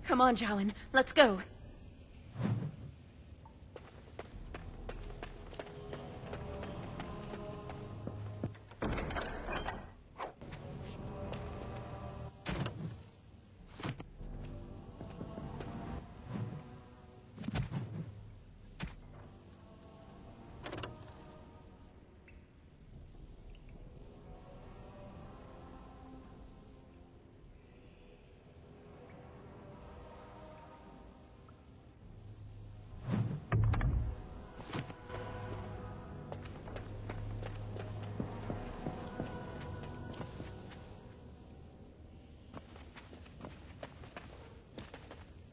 Come on, Jowen. Let's go.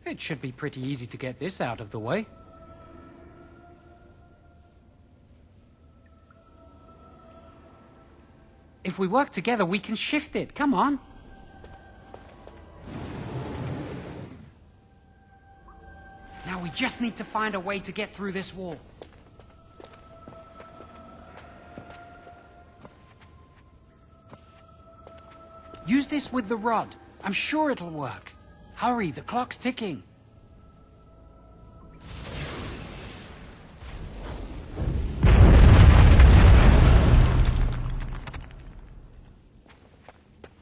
It should be pretty easy to get this out of the way. If we work together, we can shift it. Come on. Now we just need to find a way to get through this wall. Use this with the rod. I'm sure it'll work. Hurry, the clock's ticking.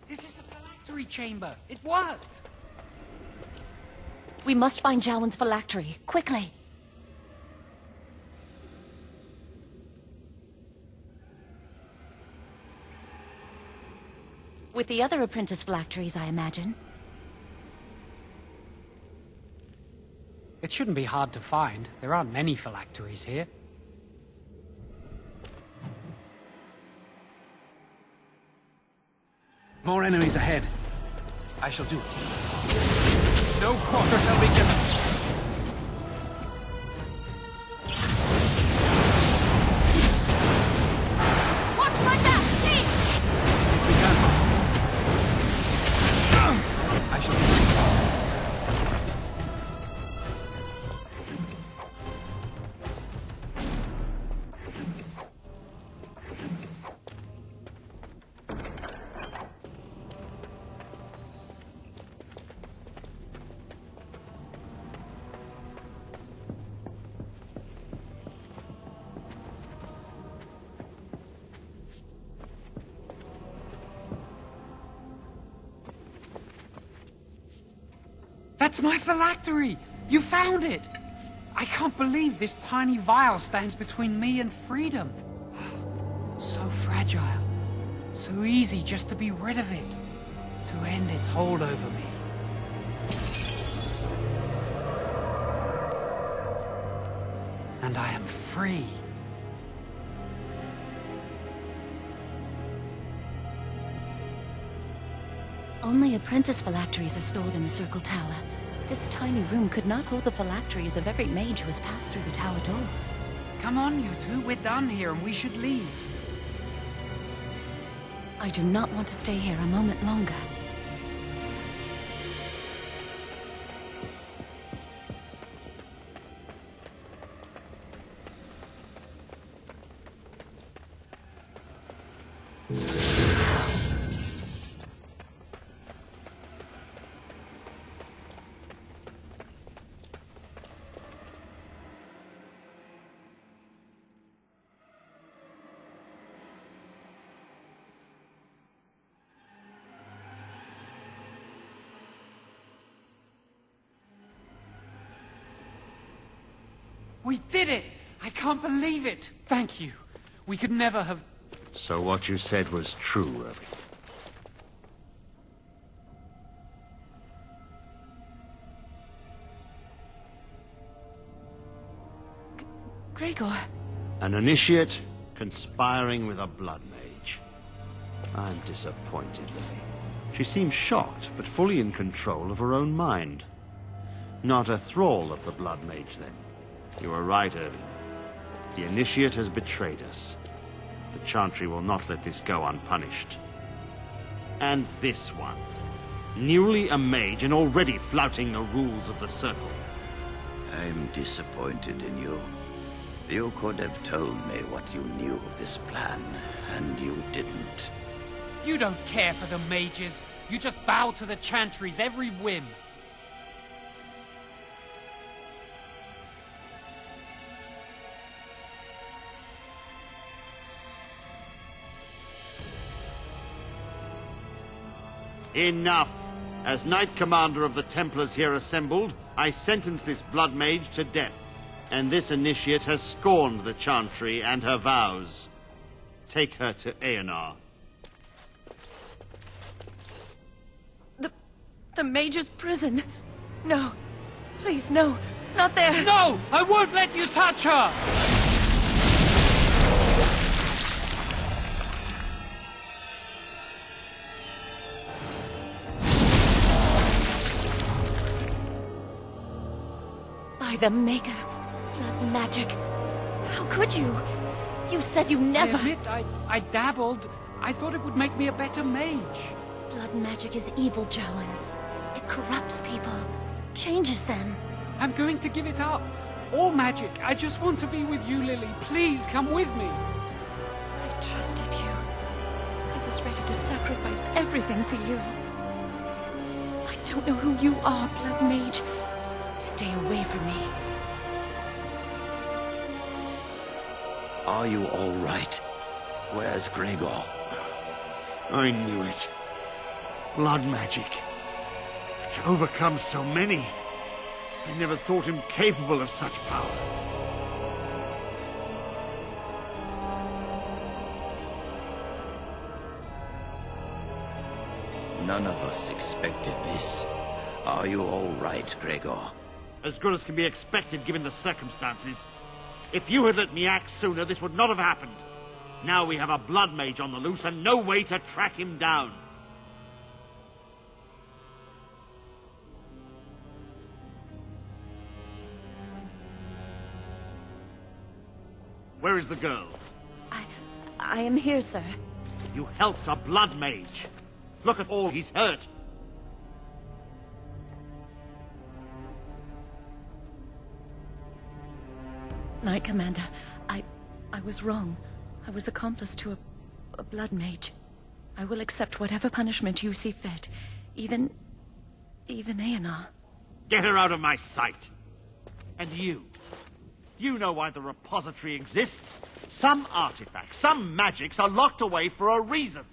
This is the phylactery chamber. It worked. We must find Jowen's phylactery, quickly. With the other apprentice phylacteries, I imagine. It shouldn't be hard to find. There aren't many phylacteries here. More enemies ahead. I shall do it. No quarter shall be given. Watch my back! See! We can. I shall do it. That's my phylactery! You found it! I can't believe this tiny vial stands between me and freedom. So fragile. So easy just to be rid of it. To end its hold over me. And I am free. Only apprentice phylacteries are stored in the Circle Tower. This tiny room could not hold the phylacteries of every mage who has passed through the tower doors. Come on, you two. We're done here and we should leave. I do not want to stay here a moment longer. We did it! I can't believe it! Thank you. We could never have... So what you said was true, Irving. Gregor. An initiate conspiring with a blood mage. I'm disappointed, Lily. She seems shocked, but fully in control of her own mind. Not a thrall of the blood mage, then. You are right, Irving. The initiate has betrayed us. The Chantry will not let this go unpunished. And this one. Newly a mage and already flouting the rules of the Circle. I'm disappointed in you. You could have told me what you knew of this plan, and you didn't. You don't care for the mages. You just bow to the Chantry's every whim. Enough! As Knight Commander of the Templars here assembled, I sentence this Blood Mage to death. And this initiate has scorned the Chantry and her vows. Take her to Aenar. The Mage's prison. No. Please, no. Not there. No! I won't let you touch her! By the Maker. Blood magic. How could you? You said you never... I admit, I dabbled. I thought it would make me a better mage. Blood magic is evil, Joan. It corrupts people. Changes them. I'm going to give it up. All magic. I just want to be with you, Lily. Please come with me. I trusted you. I was ready to sacrifice everything for you. I don't know who you are, Blood Mage. Stay away from me. Are you all right? Where's Gregor? I knew it. Blood magic. To overcome so many. I never thought him capable of such power. None of us expected this. Are you all right, Gregor? As good as can be expected given the circumstances. If you had let me act sooner, this would not have happened. Now we have a Blood Mage on the loose and no way to track him down. Where is the girl? I am here, sir. You helped a Blood Mage. Look at all he's hurt. Knight Commander, I was wrong. I was accomplice to a Blood Mage. I will accept whatever punishment you see fit. Even Aenar. Get her out of my sight. And you. You know why the repository exists. Some artifacts, some magics are locked away for a reason.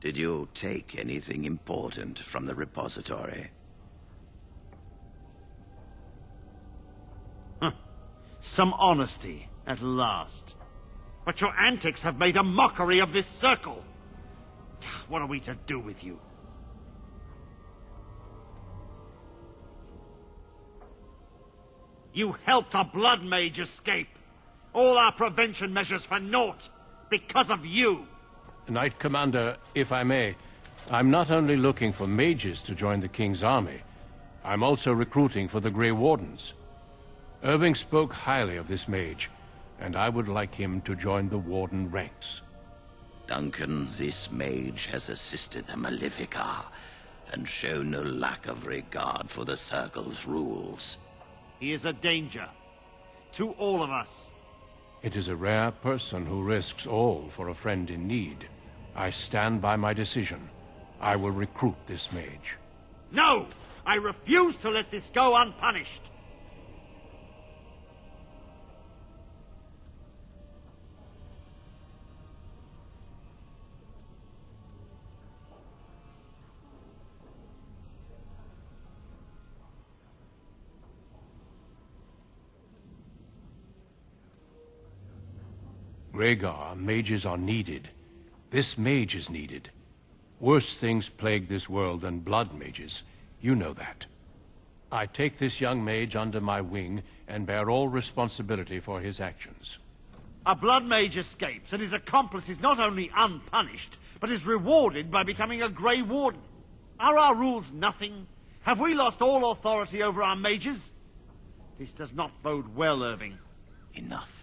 Did you take anything important from the repository? Some honesty, at last. But your antics have made a mockery of this circle. What are we to do with you? You helped a Blood Mage escape. All our prevention measures for naught. Because of you. Knight Commander, if I may, I'm not only looking for mages to join the King's army, I'm also recruiting for the Grey Wardens. Irving spoke highly of this mage, and I would like him to join the Warden ranks. Duncan, this mage has assisted the Malefica, and shown no lack of regard for the Circle's rules. He is a danger. To all of us. It is a rare person who risks all for a friend in need. I stand by my decision. I will recruit this mage. No! I refuse to let this go unpunished! Rhaegar, mages are needed. This mage is needed. Worse things plague this world than blood mages. You know that. I take this young mage under my wing and bear all responsibility for his actions. A Blood Mage escapes, and his accomplice is not only unpunished, but is rewarded by becoming a Grey Warden. Are our rules nothing? Have we lost all authority over our mages? This does not bode well, Irving. Enough.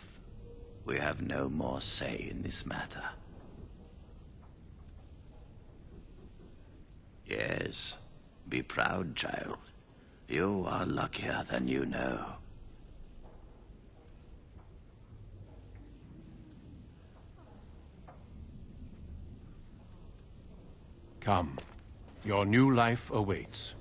We have no more say in this matter. Yes, be proud, child. You are luckier than you know. Come. Your new life awaits.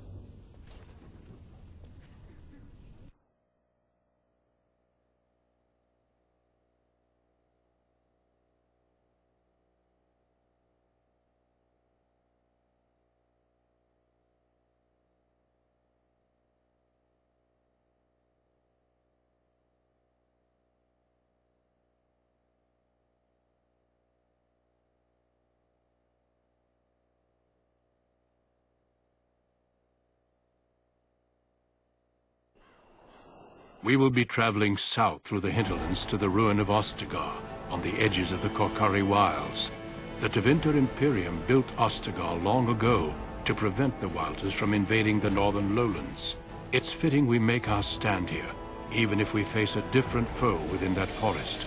We will be traveling south through the hinterlands to the ruin of Ostagar, on the edges of the Korcari Wilds. The Tevinter Imperium built Ostagar long ago to prevent the Wilders from invading the northern lowlands. It's fitting we make our stand here, even if we face a different foe within that forest.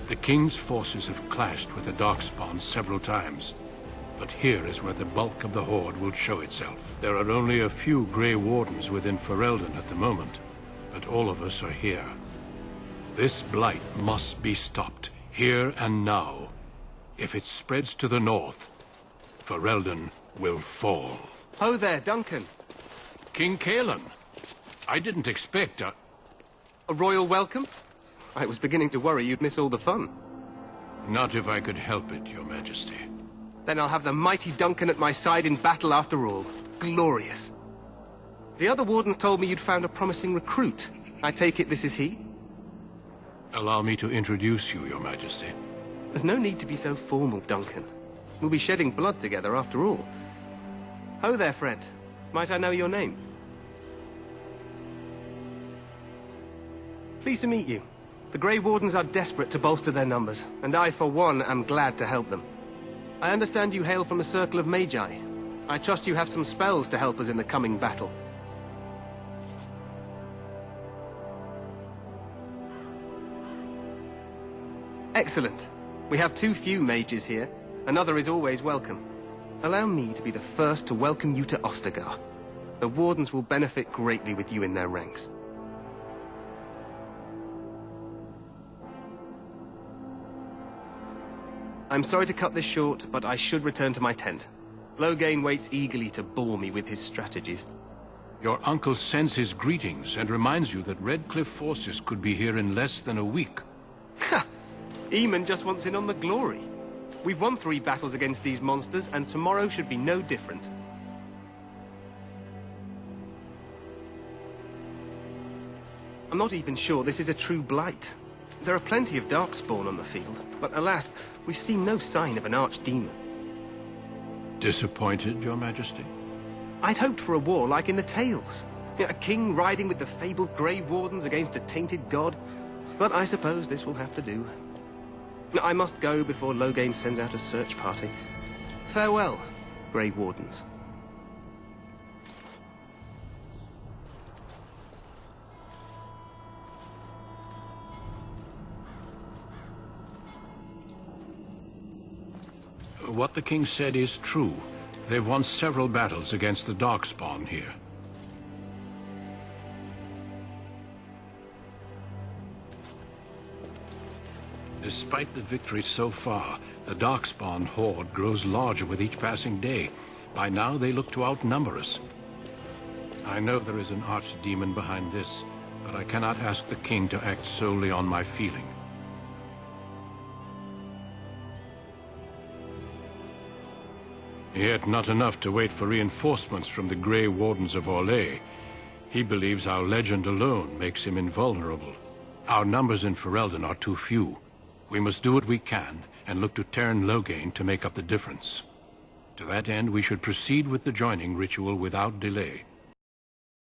The King's forces have clashed with the Darkspawn several times, but here is where the bulk of the Horde will show itself. There are only a few Grey Wardens within Ferelden at the moment, but all of us are here. This blight must be stopped, here and now. If it spreads to the north, Ferelden will fall. Ho there, Duncan. King Cailan, I didn't expect a royal welcome? I was beginning to worry you'd miss all the fun. Not if I could help it, Your Majesty. Then I'll have the mighty Duncan at my side in battle after all. Glorious. The other wardens told me you'd found a promising recruit. I take it this is he? Allow me to introduce you, Your Majesty. There's no need to be so formal, Duncan. We'll be shedding blood together after all. Ho there, friend. Might I know your name? Pleased to meet you. The Grey Wardens are desperate to bolster their numbers, and I, for one, am glad to help them. I understand you hail from a circle of Magi. I trust you have some spells to help us in the coming battle. Excellent. We have too few mages here. Another is always welcome. Allow me to be the first to welcome you to Ostagar. The Wardens will benefit greatly with you in their ranks. I'm sorry to cut this short, but I should return to my tent. Loghain waits eagerly to bore me with his strategies. Your uncle sends his greetings and reminds you that Redcliffe forces could be here in less than a week. Ha! Eamon just wants in on the glory. We've won 3 battles against these monsters, and tomorrow should be no different. I'm not even sure this is a true blight. There are plenty of Darkspawn on the field, but alas, we've seen no sign of an archdemon. Disappointed, Your Majesty? I'd hoped for a war like in the tales. A king riding with the fabled Grey Wardens against a tainted god. But I suppose this will have to do. I must go before Loghain sends out a search party. Farewell, Grey Wardens. What the king said is true. They've won several battles against the Darkspawn here. Despite the victory so far, the Darkspawn horde grows larger with each passing day. By now, they look to outnumber us. I know there is an archdemon behind this, but I cannot ask the king to act solely on my feeling. Yet not enough to wait for reinforcements from the Grey Wardens of Orlais. He believes our legend alone makes him invulnerable. Our numbers in Ferelden are too few. We must do what we can, and look to Teyrn Loghain to make up the difference. To that end, we should proceed with the joining ritual without delay.